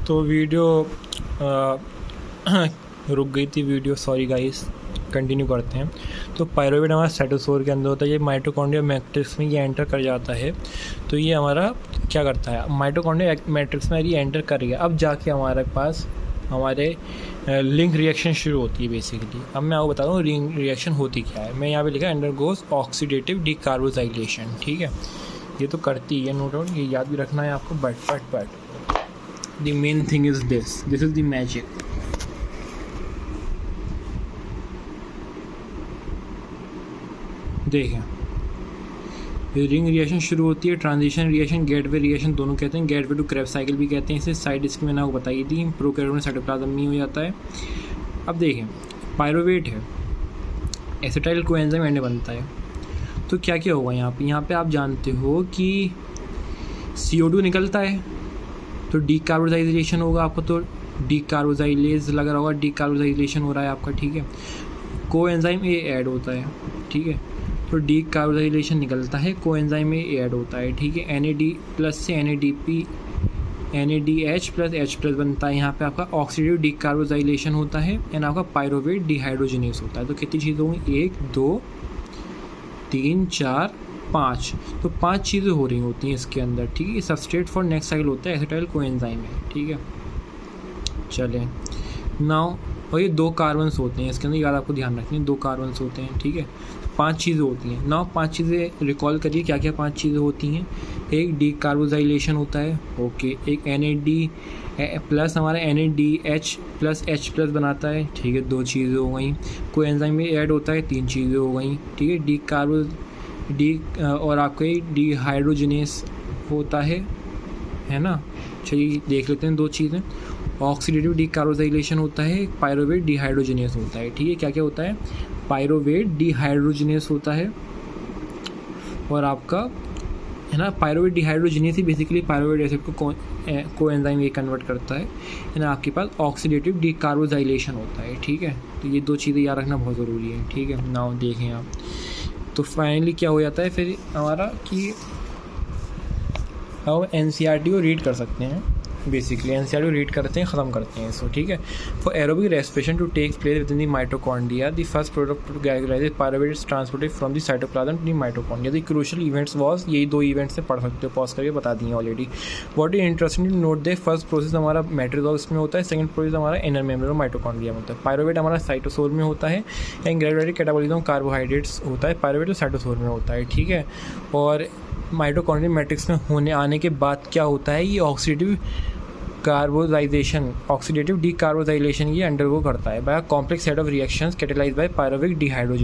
तो वीडियो रुक गई थी वीडियो, सॉरी गाइस, कंटिन्यू करते हैं। तो पायरुवेट हमारा साइटोसोल के अंदर होता है, ये माइटोकॉन्ड्रिया मैट्रिक्स में ये एंटर कर जाता है। तो ये हमारा क्या करता है, माइटोकॉन्ड्रिया मैट्रिक्स में ये एंटर कर गया, अब जाके हमारे पास हमारे लिंक रिएक्शन शुरू होती है बेसिकली। अब मैं आपको बताता हूँ लिंक रिएक्शन होती क्या है। मैं यहाँ पे लिखा अंडरगोज ऑक्सीडेटिव डीकार्बोजाइलेशन, ठीक है, ये तो करती है, नो डाउट, ये याद भी रखना है आपको। But the main thing is this is the magic. देखें, रिंग रिएक्शन शुरू होती है, ट्रांजिशन रिएक्शन, गेटवे रिएक्शन दोनों कहते हैं, गेटवे टू क्रेब्स साइकिल भी कहते हैं इसे। साइड इसकी मैंने आपको बताई थी, प्रोकैरियोट में साइटोप्लाज्म में हो जाता है। अब देखें, पायरुवेट है, एसिटाइल कोएंजाइम एंड बनता है। तो क्या क्या होगा यहाँ पे आप जानते हो कि CO2 निकलता है, तो डीकार्बोजाइलेशन होगा आपको, तो डीकार्बोजाइलेज लग रहा होगा, डीकार्बोजाइलेशन हो रहा है आपका, ठीक है। कोएंजाइम A ऐड होता है, ठीक है, तो डीकार्बोजाइलेशन निकलता है, कोएंजाइम A ऐड होता है, ठीक है। NAD प्लस से NADH प्लस H+ बनता है, यहाँ पे आपका ऑक्सीडेटिव डीकार्बोजाइलेशन होता है एंड आपका पायरुवेट डिहाइड्रोजिनेस होता है। तो कितनी चीज़ें होंगी, 1 2 3 4 5, तो 5 चीज़ें हो रही होती हैं इसके अंदर, ठीक है। सबस्ट्रेट फॉर नेक्स्ट साइकिल होता है एसिटाइल कोएंजाइम है, ठीक है। चलें नाउ, और ये 2 कार्बन्स होते हैं इसके अंदर, याद आपको ध्यान रखनी है, 2 कार्बन्स होते हैं, ठीक है। 5 चीज़ें होती हैं। नाउ 5 चीज़ें रिकॉल करिए, क्या क्या 5 चीज़ें होती हैं। एक डीकार्बोजाइलेशन होता है, ओके। एक NAD प्लस हमारा NADH प्लस H+ बनाता है, ठीक है, 2 चीज़ें हो गई। कोएंजाइम में ऐड होता है, 3 चीज़ें हो गई, ठीक है। और आपका डिहाइड्रोजिनेस होता है ना। चलिए देख लेते हैं 2 चीज़ें। ऑक्सीडेटिव डीकार्बोजाइलेशन होता है, पायरुवेट डिहाइड्रोजिनेस होता है, ठीक है। क्या क्या होता है, पायरुवेट डिहाइड्रोजिनेस होता है, और आपका है ना पायरुवेट डिहाइड्रोजिनेस ही बेसिकली पायरुवेट एसिड को कोएंजाइम A कन्वर्ट करता है ना। आपके पास ऑक्सीडेटिव डीकार्बोजाइलेशन होता है, ठीक है। तो ये 2 चीज़ें याद रखना बहुत ज़रूरी है, ठीक है। नाउ देखें आप, तो फाइनली क्या हो जाता है फिर हमारा कि हम NCERT को रीड कर सकते हैं, बेसिकली NCERT को रीड करते हैं, ख़त्म करते हैं इसको, ठीक है। For aerobic respiration to take place within the mitochondria, the first product to गैग्राइज pyruvate is transported from the cytoplasm to the mitochondria. The crucial events was, यही 2 इवेंट्स से पढ़ सकते हो, पॉज करके बता दिए already. What is interesting to note, the first process हमारा मैट्रिक्स में होता है, सेकंड प्रोसेस हमारा इनर मेम्ब्रेन माइटोकॉन्ड्रिया में होता है। पायरुवेट हमारा साइटोसोल में होता है, एंड ग्रेजुएटेड कैटाबॉलिज्म कार्बोहाइड्रेट्स होता है, पायरुवेट साइटोसोल में होता है, ठीक है। और माइटोकॉन्ड्रिया मैट्रिक्स में आने के बाद क्या होता है, ये ऑक्सीडेटिव डीकार्बोजाइलेशन ये अंडरगो करता है by a complex set of reactions catalysed by pyruvate dehydrogenase.